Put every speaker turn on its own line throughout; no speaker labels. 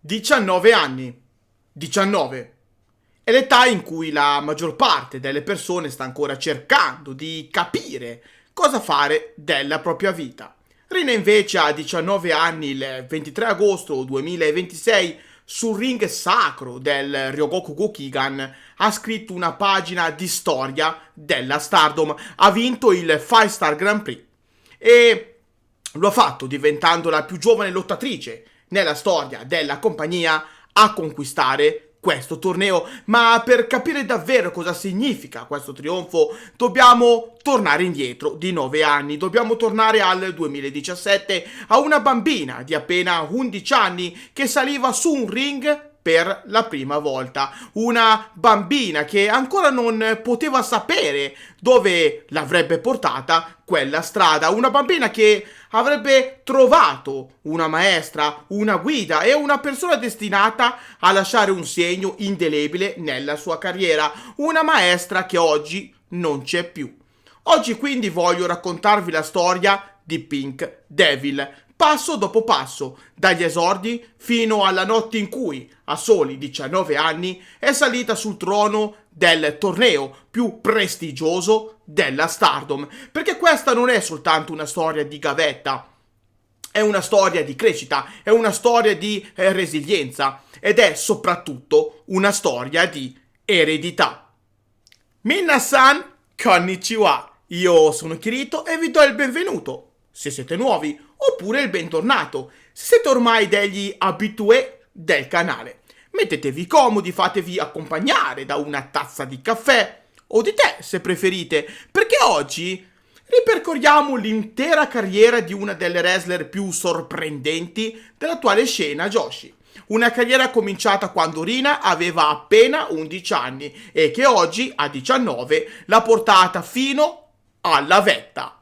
19 anni. 19. È l'età in cui la maggior parte delle persone sta ancora cercando di capire cosa fare della propria vita. Rina invece ha 19 anni il 23 agosto 2026 sul ring sacro del Ryogoku Gokigan ha scritto una pagina di storia della Stardom, ha vinto il 5-Star Grand Prix e lo ha fatto diventando la più giovane lottatrice nella storia della compagnia a conquistare questo torneo. Ma per capire davvero cosa significa questo trionfo dobbiamo tornare indietro di 9 anni, dobbiamo tornare al 2017 a una bambina di appena 11 anni che saliva su un ring per la prima volta, una bambina che ancora non poteva sapere dove l'avrebbe portata quella strada, una bambina che avrebbe trovato una maestra, una guida e una persona destinata a lasciare un segno indelebile nella sua carriera, una maestra che oggi non c'è più. Oggi quindi voglio raccontarvi la storia di Pink Devil, passo dopo passo, dagli esordi fino alla notte in cui, a soli 19 anni, è salita sul trono del torneo più prestigioso della Stardom, perché questa non è soltanto una storia di gavetta, è una storia di crescita, è una storia di resilienza ed è soprattutto una storia di eredità. Minna-san, konnichiwa, io sono Kirito e vi do il benvenuto, se siete nuovi, oppure il bentornato, se siete ormai degli habitué del canale. Mettetevi comodi, fatevi accompagnare da una tazza di caffè o di tè se preferite, perché oggi ripercorriamo l'intera carriera di una delle wrestler più sorprendenti dell'attuale scena Joshi. Una carriera cominciata quando Rina aveva appena 11 anni e che oggi, a 19, l'ha portata fino alla vetta.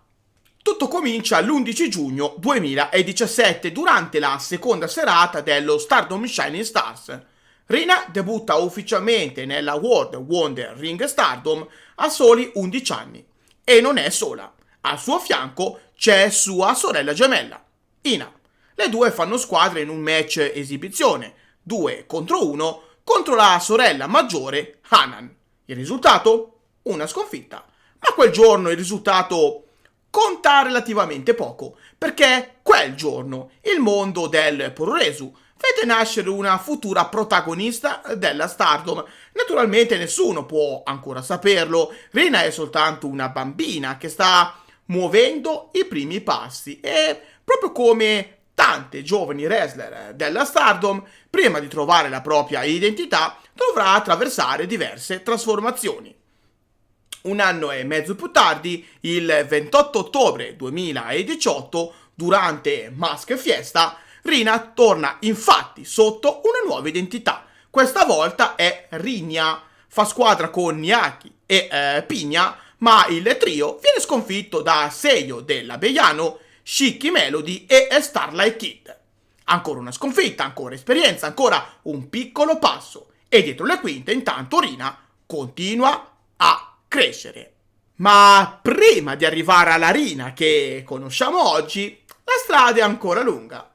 Tutto comincia l'11 giugno 2017 durante la seconda serata dello Stardom Shining Stars. Rina debutta ufficialmente nella World Wonder Ring Stardom a soli 11 anni. E non è sola. Al suo fianco c'è sua sorella gemella, Ina. Le due fanno squadra in un match esibizione, 2 contro 1, contro la sorella maggiore Hanan. Il risultato? Una sconfitta. Ma quel giorno il risultato conta relativamente poco, perché quel giorno il mondo del Puroresu vede nascere una futura protagonista della Stardom. Naturalmente nessuno può ancora saperlo, Rina è soltanto una bambina che sta muovendo i primi passi e, proprio come tante giovani wrestler della Stardom, prima di trovare la propria identità dovrà attraversare diverse trasformazioni. Un anno e mezzo più tardi, il 28 ottobre 2018, durante Mask Fiesta, Rina torna infatti sotto una nuova identità. Questa volta è Rinya, fa squadra con Niaki e Pigna, ma il trio viene sconfitto da Seiyo della Beiano, Shiki Melody e Starlight Kid. Ancora una sconfitta, ancora esperienza, ancora un piccolo passo. E dietro le quinte intanto Rina continua a crescere. Ma prima di arrivare alla Rina che conosciamo oggi, la strada è ancora lunga.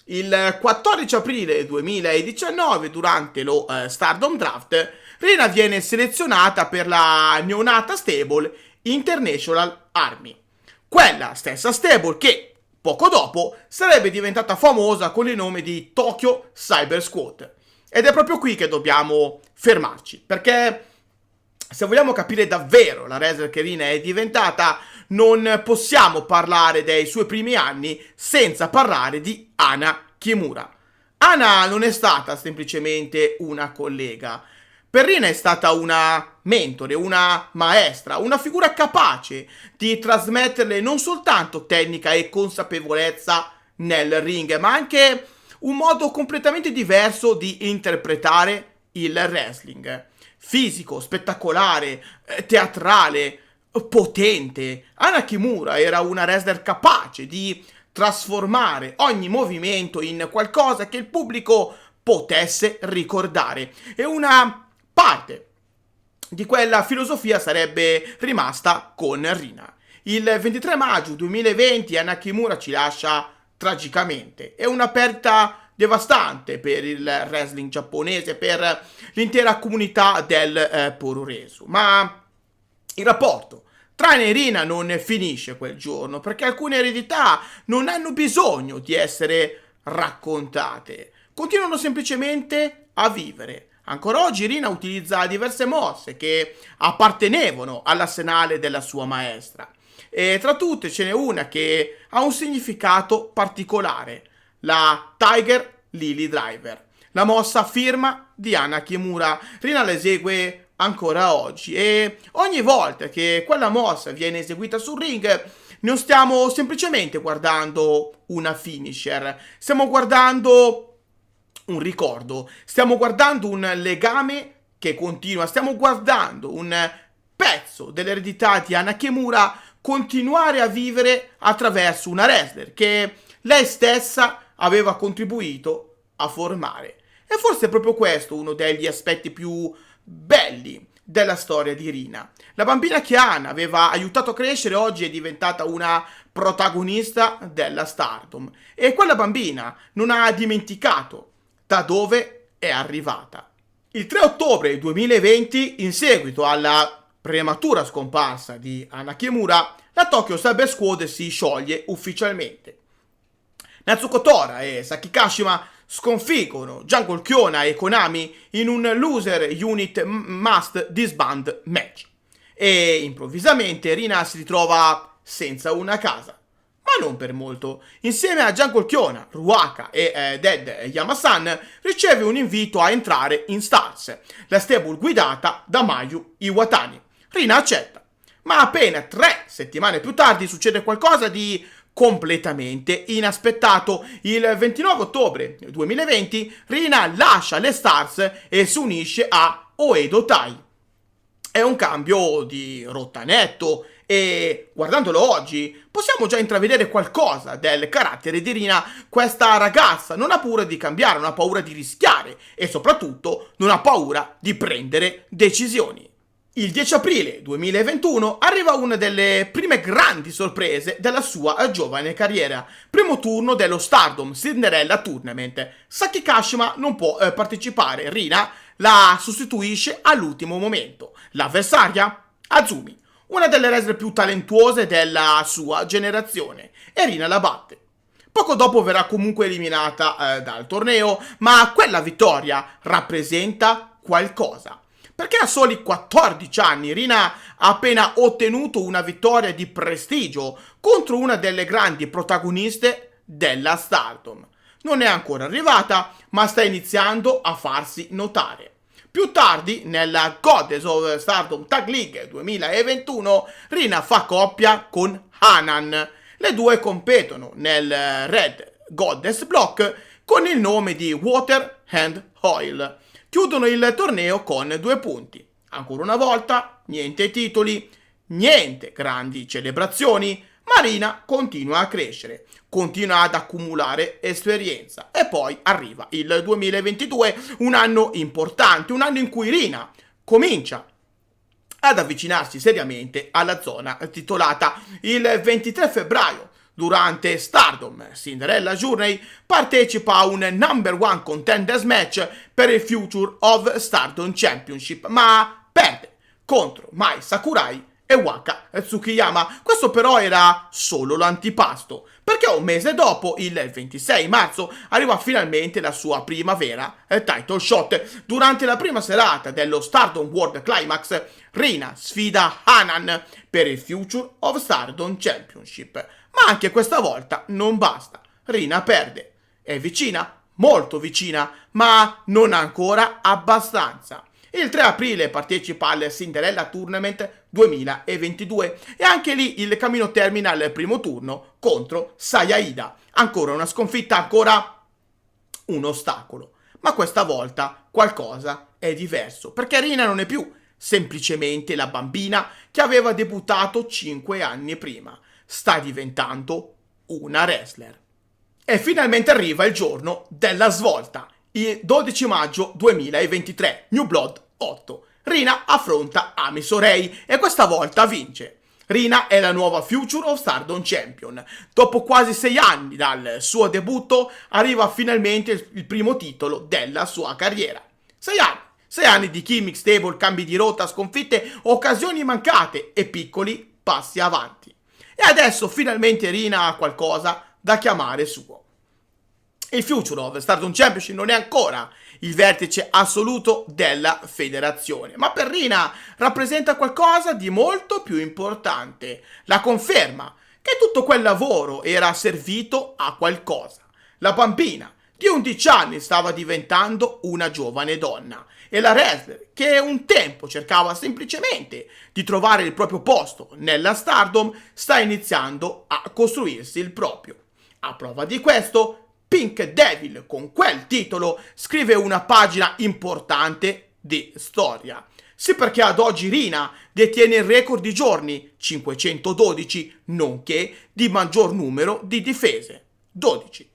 Il 14 aprile 2019, durante lo Stardom Draft, Rina viene selezionata per la neonata stable International Army. Quella stessa stable che, poco dopo, sarebbe diventata famosa con il nome di Tokyo Cyber Squad. Ed è proprio qui che dobbiamo fermarci, perché se vogliamo capire davvero la wrestler che Rina è diventata, non possiamo parlare dei suoi primi anni senza parlare di Hana Kimura. Hana non è stata semplicemente una collega. Per Rina è stata una mentore, una maestra, una figura capace di trasmetterle non soltanto tecnica e consapevolezza nel ring, ma anche un modo completamente diverso di interpretare il wrestling. Fisico, spettacolare, teatrale, potente. Hana Kimura era una wrestler capace di trasformare ogni movimento in qualcosa che il pubblico potesse ricordare. E una parte di quella filosofia sarebbe rimasta con Rina. Il 23 maggio 2020 Hana Kimura ci lascia tragicamente. È una perdita devastante per il wrestling giapponese, per l'intera comunità del Puroresu. Ma il rapporto tra Ina e Rina non finisce quel giorno, perché alcune eredità non hanno bisogno di essere raccontate, continuano semplicemente a vivere. Ancora oggi Rina utilizza diverse mosse che appartenevano all'arsenale della sua maestra, e tra tutte ce n'è una che ha un significato particolare: la Tiger Lily Driver, la mossa firma di Hana Kimura. Rina la esegue ancora oggi, e ogni volta che quella mossa viene eseguita sul ring non stiamo semplicemente guardando una finisher, stiamo guardando un ricordo, stiamo guardando un legame che continua, stiamo guardando un pezzo dell'eredità di Hana Kimura continuare a vivere attraverso una wrestler che lei stessa aveva contribuito a formare. E forse è proprio questo uno degli aspetti più belli della storia di Rina. La bambina che Hana aveva aiutato a crescere oggi è diventata una protagonista della Stardom, e quella bambina non ha dimenticato da dove è arrivata. Il 3 ottobre 2020, in seguito alla prematura scomparsa di Hana Kimura, la Tokyo Cyber Squad si scioglie ufficialmente. Natsuko Tora e Saki Kashima sconfiggono Jungle Kyona e Konami in un loser unit must disband match, e improvvisamente Rina si ritrova senza una casa. Ma non per molto. Insieme a Jungle Kyona, Ruaka e Dead Yamasan riceve un invito a entrare in Stars, la stable guidata da Mayu Iwatani. Rina accetta, ma appena 3 settimane più tardi succede qualcosa di completamente inaspettato. Il 29 ottobre 2020 Rina lascia le Stars e si unisce a Oedo Tai. È un cambio di rotta netto, e guardandolo oggi possiamo già intravedere qualcosa del carattere di Rina. Questa ragazza non ha paura di cambiare, non ha paura di rischiare, e soprattutto non ha paura di prendere decisioni. Il 10 aprile 2021 arriva una delle prime grandi sorprese della sua giovane carriera. Primo turno dello Stardom Cinderella Tournament. Saki Kashima non può partecipare. Rina la sostituisce all'ultimo momento. L'avversaria? Azumi, una delle wrestler più talentuose della sua generazione, e Rina la batte. Poco dopo verrà comunque eliminata dal torneo, ma quella vittoria rappresenta qualcosa. Perché a soli 14 anni Rina ha appena ottenuto una vittoria di prestigio contro una delle grandi protagoniste della Stardom. Non è ancora arrivata, ma sta iniziando a farsi notare. Più tardi, nella Goddess of Stardom Tag League 2021, Rina fa coppia con Hanan. Le due competono nel Red Goddess Block con il nome di Water and Oil. Chiudono il torneo con 2 punti. Ancora una volta, niente titoli, niente grandi celebrazioni, ma Rina continua a crescere, continua ad accumulare esperienza, e poi arriva il 2022, un anno importante, un anno in cui Rina comincia ad avvicinarsi seriamente alla zona titolata. Il 23 febbraio, durante Stardom Cinderella Journey, partecipa a un number 1 contenders match per il Future of Stardom Championship, ma perde contro Mai Sakurai e Waka Tsukiyama. Questo però era solo l'antipasto, perché un mese dopo, il 26 marzo, arriva finalmente la sua prima vera title shot. Durante la prima serata dello Stardom World Climax, Rina sfida Hanan per il Future of Stardom Championship. Ma anche questa volta non basta. Rina perde. È vicina, molto vicina, ma non ancora abbastanza. Il 3 aprile partecipa al Cinderella Tournament 2022 e anche lì il cammino termina al primo turno contro Sayaida. Ancora una sconfitta, ancora un ostacolo. Ma questa volta qualcosa è diverso, perché Rina non è più semplicemente la bambina che aveva debuttato 5 anni prima. Sta diventando una wrestler. E finalmente arriva il giorno della svolta. Il 12 maggio 2023, New Blood 8. Rina affronta Ami Sourei e questa volta vince. Rina è la nuova Future of Stardom Champion. Dopo quasi 6 anni dal suo debutto, arriva finalmente il primo titolo della sua carriera. 6 anni. 6 anni di gimmick stable, cambi di rotta, sconfitte, occasioni mancate e piccoli passi avanti. E adesso finalmente Rina ha qualcosa da chiamare suo. Il Future of Stardom Championship non è ancora il vertice assoluto della federazione, ma per Rina rappresenta qualcosa di molto più importante, la conferma che tutto quel lavoro era servito a qualcosa. La bambina di 11 anni stava diventando una giovane donna e la wrestler che un tempo cercava semplicemente di trovare il proprio posto nella Stardom sta iniziando a costruirsi il proprio. A prova di questo, Pink Devil, con quel titolo, scrive una pagina importante di storia. Sì, perché ad oggi Rina detiene il record di giorni, 512, nonché di maggior numero di difese, 12.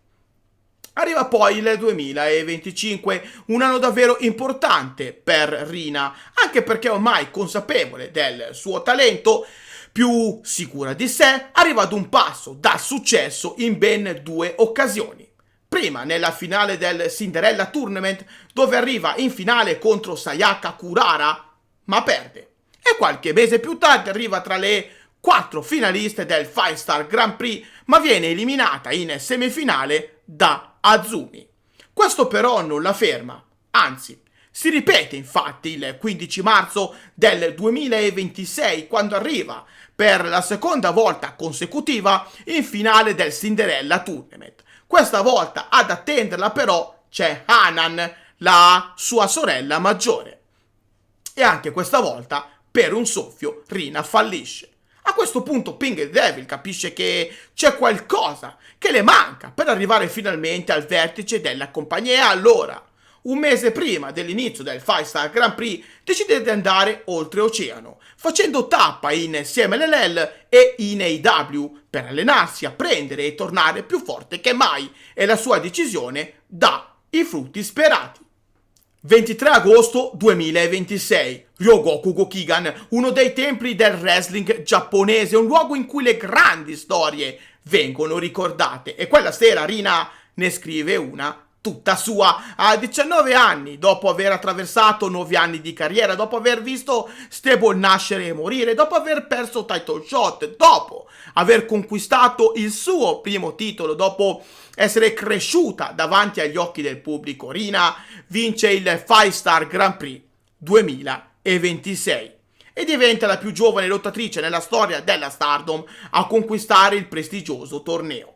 Arriva poi il 2025, un anno davvero importante per Rina, anche perché ormai consapevole del suo talento, più sicura di sé, arriva ad un passo dal successo in ben 2 occasioni. Prima nella finale del Cinderella Tournament, dove arriva in finale contro Sayaka Kurara, ma perde. E qualche mese più tardi arriva tra le 4 finaliste del 5-Star Grand Prix, ma viene eliminata in semifinale da Azumi. Questo però non la ferma, anzi, si ripete infatti il 15 marzo del 2026 quando arriva per la seconda volta consecutiva in finale del Cinderella Tournament. Questa volta ad attenderla però c'è Hanan, la sua sorella maggiore. E anche questa volta, per un soffio, Rina fallisce. A questo punto Pink Devil capisce che c'è qualcosa che le manca per arrivare finalmente al vertice della compagnia e allora, un mese prima dell'inizio del 5-Star Grand Prix, decide di andare oltreoceano, facendo tappa in CMLL e in AEW per allenarsi, apprendere e tornare più forte che mai e la sua decisione dà i frutti sperati. 23 agosto 2026, Ryogoku Gokigan, uno dei templi del wrestling giapponese, un luogo in cui le grandi storie vengono ricordate e quella sera Rina ne scrive una tutta sua. A 19 anni, dopo aver attraversato 9 anni di carriera, dopo aver visto stable nascere e morire, dopo aver perso title shot, dopo aver conquistato il suo primo titolo, dopo essere cresciuta davanti agli occhi del pubblico, Rina vince il 5-Star Grand Prix 2026 e diventa la più giovane lottatrice nella storia della Stardom a conquistare il prestigioso torneo.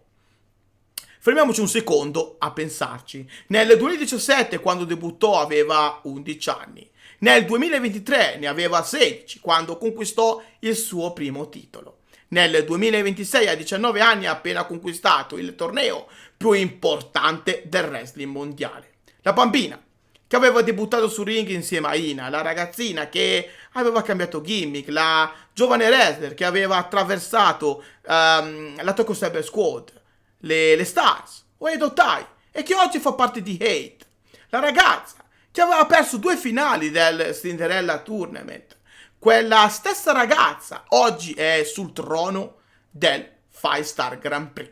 Fermiamoci un secondo a pensarci. Nel 2017, quando debuttò, aveva 11 anni. Nel 2023 ne aveva 16, quando conquistò il suo primo titolo. Nel 2026, a 19 anni, ha appena conquistato il torneo più importante del wrestling mondiale. La bambina, che aveva debuttato sul ring insieme a Ina, la ragazzina che aveva cambiato gimmick, la giovane wrestler che aveva attraversato la Tokyo Cyber Squad, le Stars o Edo Tai e che oggi fa parte di Hate, la ragazza che aveva perso 2 finali del Cinderella Tournament. Quella stessa ragazza oggi è sul trono del 5-Star Grand Prix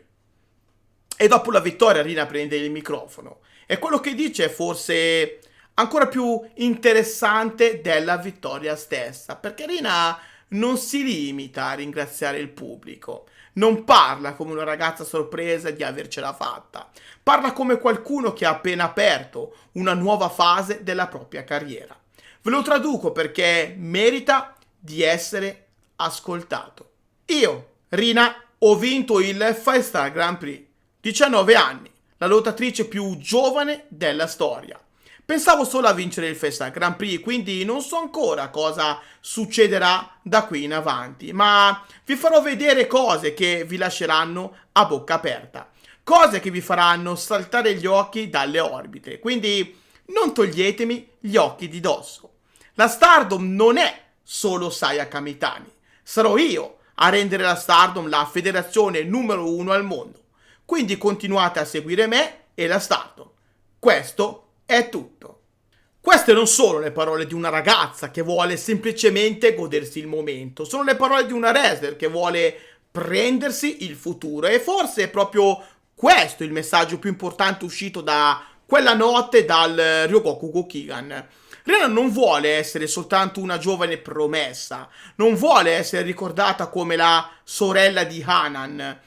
e dopo la vittoria Rina prende il microfono e quello che dice è forse ancora più interessante della vittoria stessa, perché Rina non si limita a ringraziare il pubblico. Non parla come una ragazza sorpresa di avercela fatta. Parla come qualcuno che ha appena aperto una nuova fase della propria carriera. Ve lo traduco perché merita di essere ascoltato. Io, Rina, ho vinto il 5-Star Grand Prix. 19 anni, la lottatrice più giovane della storia. Pensavo solo a vincere il 5-Star Grand Prix, quindi non so ancora cosa succederà da qui in avanti, ma vi farò vedere cose che vi lasceranno a bocca aperta, cose che vi faranno saltare gli occhi dalle orbite, quindi non toglietemi gli occhi di dosso. La Stardom non è solo Sayaka Mitani, sarò io a rendere la Stardom la federazione numero 1 al mondo, quindi continuate a seguire me e la Stardom. Questo è tutto. Queste non sono le parole di una ragazza che vuole semplicemente godersi il momento, sono le parole di una wrestler che vuole prendersi il futuro, e forse è proprio questo il messaggio più importante uscito da quella notte dal Ryogoku Gokigan. Rina non vuole essere soltanto una giovane promessa, non vuole essere ricordata come la sorella di Hanan,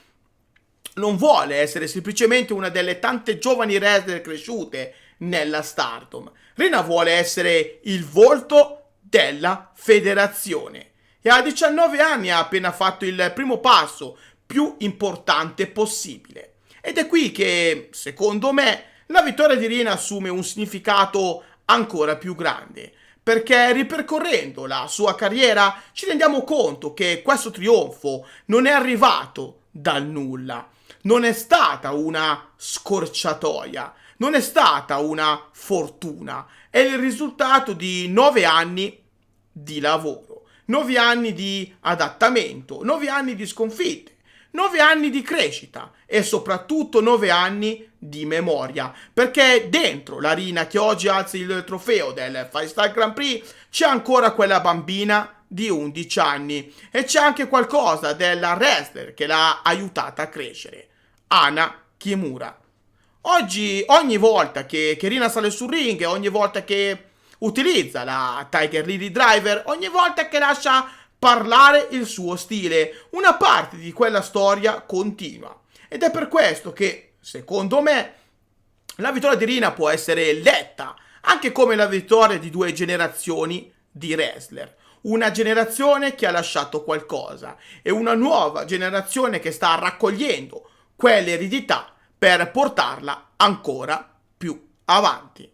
non vuole essere semplicemente una delle tante giovani wrestler cresciute nella Stardom. Rina vuole essere il volto della federazione. E a 19 anni ha appena fatto il primo passo più importante possibile. Ed è qui che, secondo me, la vittoria di Rina assume un significato ancora più grande. Perché ripercorrendo la sua carriera ci rendiamo conto che questo trionfo non è arrivato dal nulla. Non è stata una scorciatoia, non è stata una fortuna, è il risultato di 9 anni di lavoro, 9 anni di adattamento, 9 anni di sconfitte, 9 anni di crescita e soprattutto 9 anni di memoria, perché dentro la Rina che oggi alza il trofeo del 5-Star Grand Prix c'è ancora quella bambina di 11 anni e c'è anche qualcosa della wrestler che l'ha aiutata a crescere, Hana Kimura. Oggi, ogni volta che Rina sale sul ring, ogni volta che utilizza la Tiger Lily Driver, ogni volta che lascia parlare il suo stile, una parte di quella storia continua. Ed è per questo che, secondo me, la vittoria di Rina può essere letta anche come la vittoria di 2 generazioni di wrestler. Una generazione che ha lasciato qualcosa e una nuova generazione che sta raccogliendo quell'eredità per portarla ancora più avanti.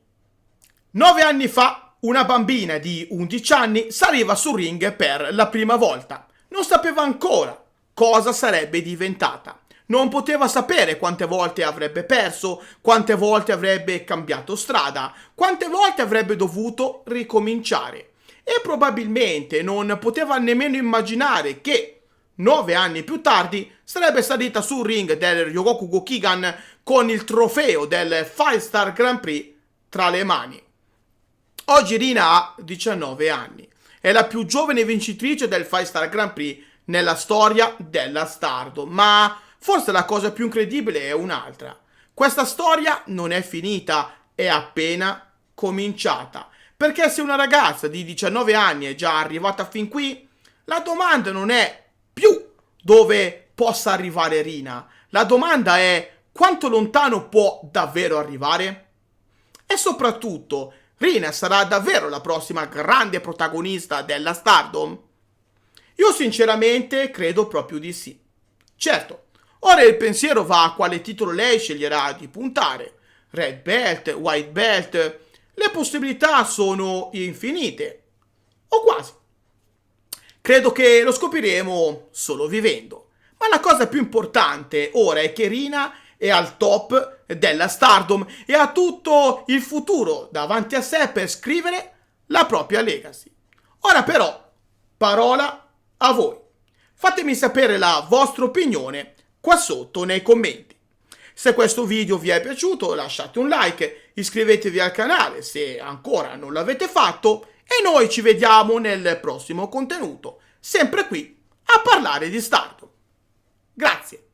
9 anni fa una bambina di 11 anni saliva sul ring per la prima volta. Non sapeva ancora cosa sarebbe diventata. Non poteva sapere quante volte avrebbe perso, quante volte avrebbe cambiato strada, quante volte avrebbe dovuto ricominciare. E probabilmente non poteva nemmeno immaginare che 9 anni più tardi sarebbe salita sul ring del Ryogoku Gokigan con il trofeo del 5-Star Grand Prix tra le mani. Oggi Rina ha 19 anni, è la più giovane vincitrice del 5-Star Grand Prix nella storia della Stardom, ma forse la cosa più incredibile è un'altra. Questa storia non è finita, è appena cominciata, perché se una ragazza di 19 anni è già arrivata fin qui, la domanda non è più dove possa arrivare Rina, la domanda è quanto lontano può davvero arrivare? E soprattutto, Rina sarà davvero la prossima grande protagonista della Stardom? Io sinceramente credo proprio di sì. Certo, ora il pensiero va a quale titolo lei sceglierà di puntare. Red Belt, White Belt, le possibilità sono infinite. O quasi. Credo che lo scopriremo solo vivendo. Ma la cosa più importante ora è che Rina è al top della Stardom e ha tutto il futuro davanti a sé per scrivere la propria legacy. Ora però, parola a voi. Fatemi sapere la vostra opinione qua sotto nei commenti. Se questo video vi è piaciuto lasciate un like, iscrivetevi al canale se ancora non l'avete fatto e noi ci vediamo nel prossimo contenuto, sempre qui a parlare di Stardom. Grazie.